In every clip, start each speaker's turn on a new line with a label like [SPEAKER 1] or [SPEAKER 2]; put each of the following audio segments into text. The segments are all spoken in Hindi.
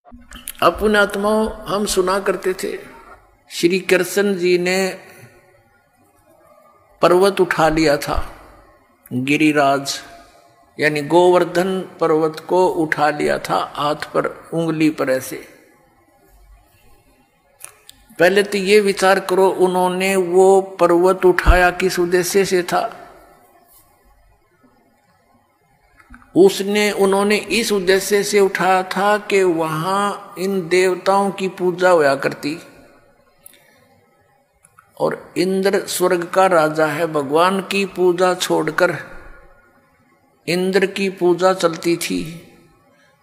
[SPEAKER 1] अपने आत्माओं हम सुना करते थे श्री कृष्ण जी ने पर्वत उठा लिया था, गिरिराज यानी गोवर्धन पर्वत को उठा लिया था हाथ पर, उंगली पर ऐसे। पहले तो ये विचार करो उन्होंने वो पर्वत उठाया किस उद्देश्य से था। उन्होंने इस उद्देश्य से उठाया था कि वहां इन देवताओं की पूजा होया करती, और इंद्र स्वर्ग का राजा है, भगवान की पूजा छोड़कर इंद्र की पूजा चलती थी।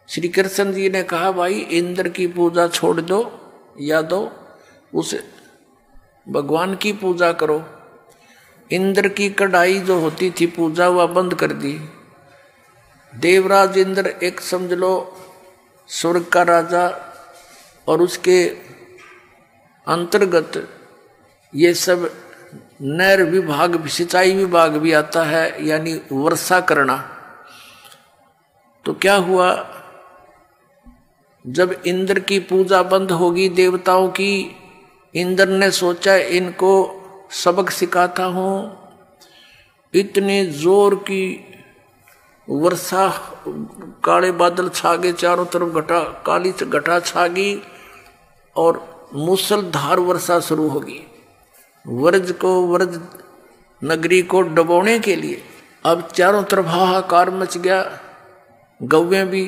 [SPEAKER 1] श्री कृष्ण जी ने कहा भाई इंद्र की पूजा छोड़ दो या दो, उस भगवान की पूजा करो। इंद्र की कढ़ाई जो होती थी पूजा वह बंद कर दी। देवराज इंद्र एक समझ लो स्वर्ग का राजा, और उसके अंतर्गत ये सब नहर विभाग, सिंचाई विभाग भी आता है, यानी वर्षा करना। तो क्या हुआ, जब इंद्र की पूजा बंद होगी देवताओं की, इंद्र ने सोचा इनको सबक सिखाता हूं। इतने जोर की वर्षा, काले बादल छा गए चारों तरफ, घटा काली घटा छा गई और मूसलधार वर्षा शुरू होगी। व्रज नगरी को डुबोने के लिए अब चारों तरफ हाहाकार मच गया। गौवें भी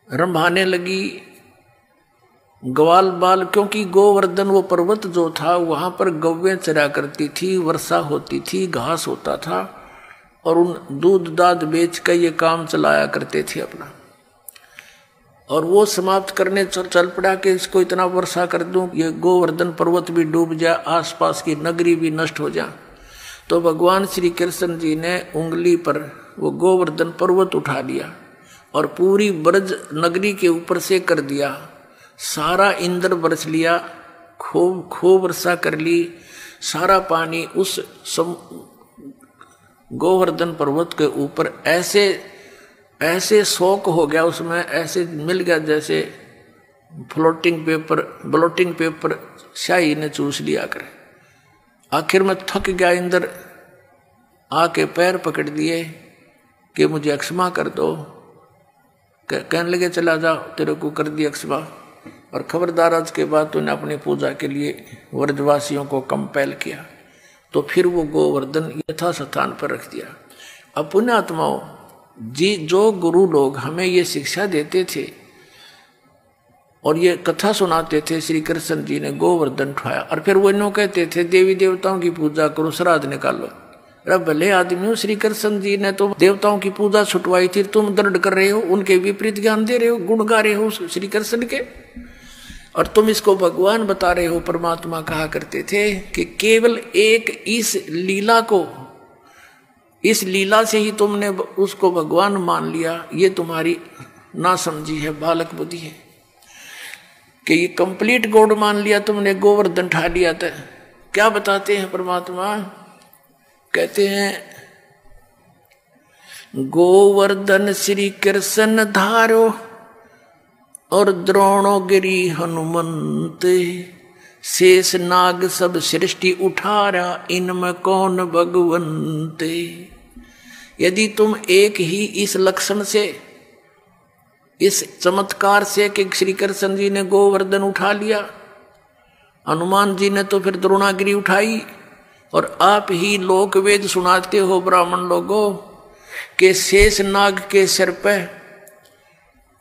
[SPEAKER 1] रंभाने लगी, ग्वाल बाल, क्योंकि गोवर्धन वो पर्वत जो था वहां पर गौवें चरा करती थी, वर्षा होती थी, घास होता था, और उन दूध दाद बेच कर ये काम चलाया करते थे अपना। और वो समाप्त करने चल पड़ा कि इसको इतना वर्षा कर दूं ये गोवर्धन पर्वत भी डूब जाए, आसपास की नगरी भी नष्ट हो जाए। तो भगवान श्री कृष्ण जी ने उंगली पर वो गोवर्धन पर्वत उठा लिया और पूरी ब्रज नगरी के ऊपर से कर दिया। सारा इंद्र बरस लिया, खूब वर्षा कर ली। सारा पानी उस गोवर्धन पर्वत के ऊपर ऐसे शौक हो गया, उसमें ऐसे मिल गया जैसे ब्लोटिंग पेपर स्याही ने चूस लिया करे। आखिर में थक गया इंद्र, आके पैर पकड़ दिए कि मुझे अक्षमा कर दो। कहने लगे चला जा, तेरे को कर दिया अक्षमा, और खबरदार आज के बाद तूने अपनी पूजा के लिए व्रजवासियों को कंपेल किया। तो फिर वो गोवर्धन यथा स्थान पर रख दिया। अब पुण्यात्माओं जी, जो गुरु लोग हमें ये शिक्षा देते थे और ये कथा सुनाते थे, श्री कृष्ण जी ने गोवर्धन उठाया, और फिर वो इन्हों कहते थे देवी देवताओं की पूजा करो, श्राद्ध निकालो। अरे भले आदमी हो, श्री कृष्ण जी ने तो देवताओं की पूजा छुटवाई थी, तुम दंड कर रहे हो, उनके विपरीत ज्ञान दे रहे हो, गुण गा रहे हो श्री कृष्ण के, और तुम इसको भगवान बता रहे हो। परमात्मा कहा करते थे कि केवल एक इस लीला से ही तुमने उसको भगवान मान लिया, ये तुम्हारी ना समझी है, बालक बुद्धि है कि ये कंप्लीट गॉड मान लिया तुमने, गोवर्धन ठा लिया था। क्या बताते हैं परमात्मा, कहते हैं गोवर्धन श्री कृष्ण धारो और द्रोणोगिरी हनुमंत, शेष नाग सब सृष्टि उठारा, इनमें कौन भगवंत। यदि तुम एक ही इस लक्षण से, इस चमत्कार से कि श्री कृष्ण जी ने गोवर्धन उठा लिया, हनुमान जी ने तो फिर द्रोणागिरी उठाई, और आप ही लोक वेद सुनाते हो ब्राह्मण लोगों के शेष नाग के सिर पे,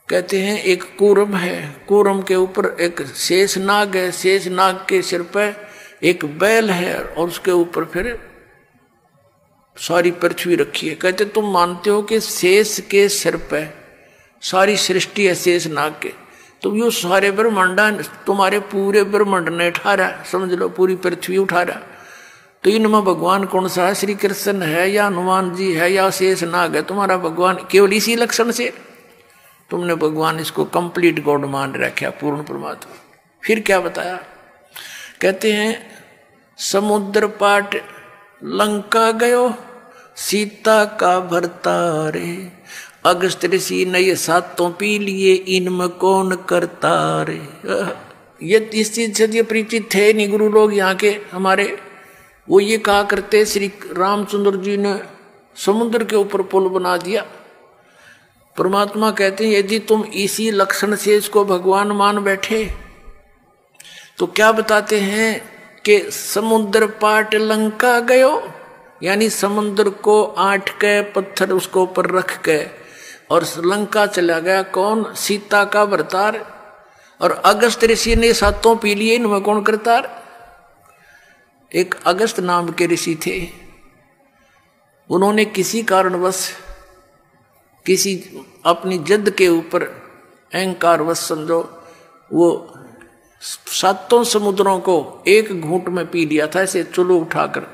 [SPEAKER 1] कहते हैं एक कूर्म है, कूर्म के ऊपर एक शेष नाग है, शेष नाग के सिर पे एक बैल है, और उसके ऊपर फिर सारी पृथ्वी रखी है। कहते तुम मानते हो कि शेष के सिर पे सारी सृष्टि है शेष नाग के, तुम यो सारे ब्रह्मांडा, तुम्हारे पूरे ब्रह्मांड ने उठा रहा, समझ लो पूरी पृथ्वी उठा रहा। तो इनमें भगवान कौन सा है, श्री कृष्ण है या हनुमान जी है या शेष नाग है तुम्हारा भगवान? केवल इसी लक्षण से तुमने भगवान इसको कंप्लीट गॉड मान रखा, पूर्ण परमात्मा। फिर क्या बताया, कहते हैं समुद्र पाट लंका गयो, सीता का भरतारे, अगस्त ऋषि ने ये सातों पी लिए, इनमें कौन करता रे। ये इस चीज से ये परिचित थे नहीं गुरु लोग यहाँ के हमारे। वो ये कहा करते श्री रामचंद्र जी ने समुद्र के ऊपर पुल बना दिया। परमात्मा कहते हैं यदि तुम इसी लक्षण से इसको भगवान मान बैठे तो क्या बताते हैं कि समुद्र पाट लंका गयो, यानी समुद्र को आठ के पत्थर उसको ऊपर रख के और लंका चला गया कौन, सीता का भरतार। और अगस्त ऋषि ने सातों पी लिए, इनमें कौन करतार। एक अगस्त नाम के ऋषि थे, उन्होंने किसी कारणवश किसी अपनी जिद के ऊपर अहंकारवश समझो वो सातों समुद्रों को एक घूंट में पी लिया था, ऐसे चुल्लू उठाकर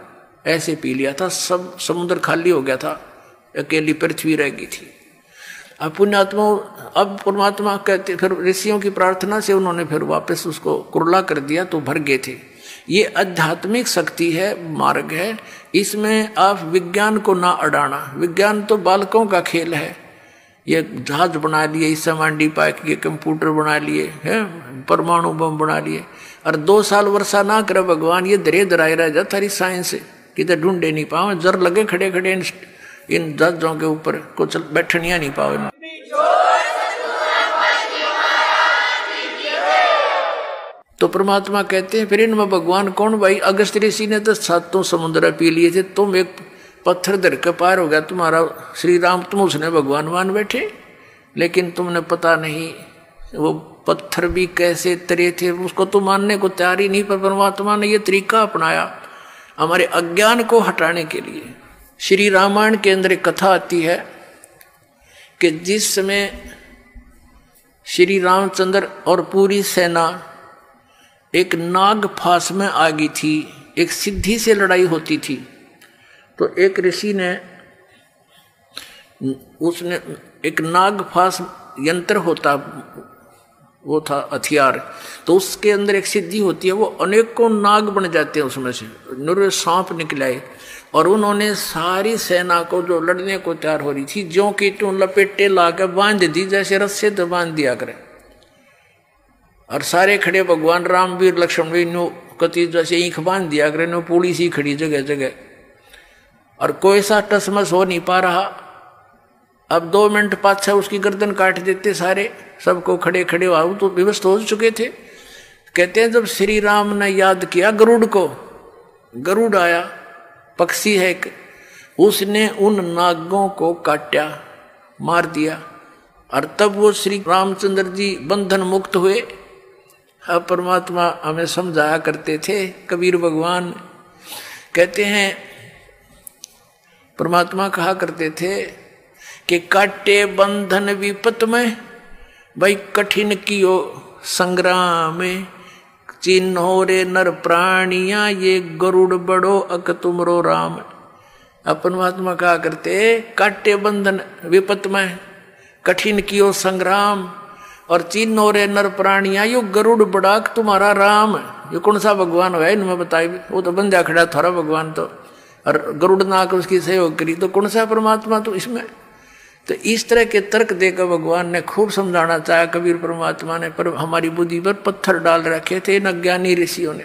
[SPEAKER 1] ऐसे पी लिया था। सब समुद्र खाली हो गया था, अकेली पृथ्वी रह गई थी। अब पुण्यात्मा, अब परमात्मा कहते फिर ऋषियों की प्रार्थना से उन्होंने फिर वापस उसको कुरला कर दिया तो भर गए थे। ये आध्यात्मिक शक्ति है, मार्ग है, इसमें आप विज्ञान को ना अड़ाना। विज्ञान तो बालकों का खेल है। ये जहाज बना लिए, इससे मांडी पाए, ये कंप्यूटर बना लिए हैं, परमाणु बम बना लिए, और 2 साल वर्षा ना करे भगवान, ये धरे धराए रह जाता सारी साइंस किधर ढूंढे नहीं पाओ। जर लगे खड़े खड़े इन जहाजों के ऊपर कुछ बैठनिया नहीं पाओ। तो परमात्मा कहते हैं फिर इनमें भगवान कौन भाई। अगस्त ऋषि ने तो सातों समुद्र पी लिए थे, तुम एक पत्थर धर के पार हो गया तुम्हारा श्री राम, तुम उसने भगवान मान बैठे। लेकिन तुमने पता नहीं वो पत्थर भी कैसे तरे थे, उसको तो मानने को तैयार ही नहीं। पर परमात्मा ने ये तरीका अपनाया हमारे अज्ञान को हटाने के लिए। श्री रामायण के अंदर एक कथा आती है कि जिस समय श्री रामचंद्र और पूरी सेना एक नाग फांस में आ गई थी, एक सिद्धि से लड़ाई होती थी, तो एक ऋषि ने उसने एक नाग फांस यंत्र होता, वो था हथियार, तो उसके अंदर एक सिद्धि होती है, वो अनेकों नाग बन जाते हैं, उसमें से निरे सांप निकलाए। और उन्होंने सारी सेना को जो लड़ने को तैयार हो रही थी ज्यों की त्यों लपेटे लाकर बांध दी, जैसे रस्से तो बांध दिया करे। और सारे खड़े भगवान राम वीर लक्ष्मण भी नो कति जैसे ईख बांध दिया करे, नो पूरी सी खड़ी जगह जगह, और कोई सा टसमस हो नहीं पा रहा। अब 2 मिनट पाछा उसकी गर्दन काट देते सारे, सबको खड़े खड़े आओ तो विवश हो चुके थे। कहते हैं जब श्री राम ने याद किया गरुड़ को, गरुड़ आया, पक्षी है एक, उसने उन नागों को काटा, मार दिया, और तब वो श्री रामचंद्र जी बंधन मुक्त हुए। अब परमात्मा हमें समझाया करते थे, कबीर भगवान कहते हैं, परमात्मा कहा करते थे कि काटे बंधन विपत में, भाई कठिन कियो संग्राम में, चिन्हो रे नर प्राणिया ये गरुड़ बड़ो अक तुमरो राम। अब परमात्मा कहा करते काटे बंधन विपत में, कठिन कियो संग्राम, और चिन्हो रे नर प्राणिया यो गरुड़ बड़ा तुम्हारा राम। ये कौन सा भगवान है इनमें बताए, वो तो बंदा खड़ा थारा भगवान, तो और गरुड़ नाक उसकी सहयोग करी, तो कौन सा परमात्मा तो इसमें। तो इस तरह के तर्क देकर भगवान ने खूब समझाना चाहा कबीर परमात्मा ने, पर हमारी बुद्धि पर पत्थर डाल रखे थे इन अज्ञानी ऋषियों ने।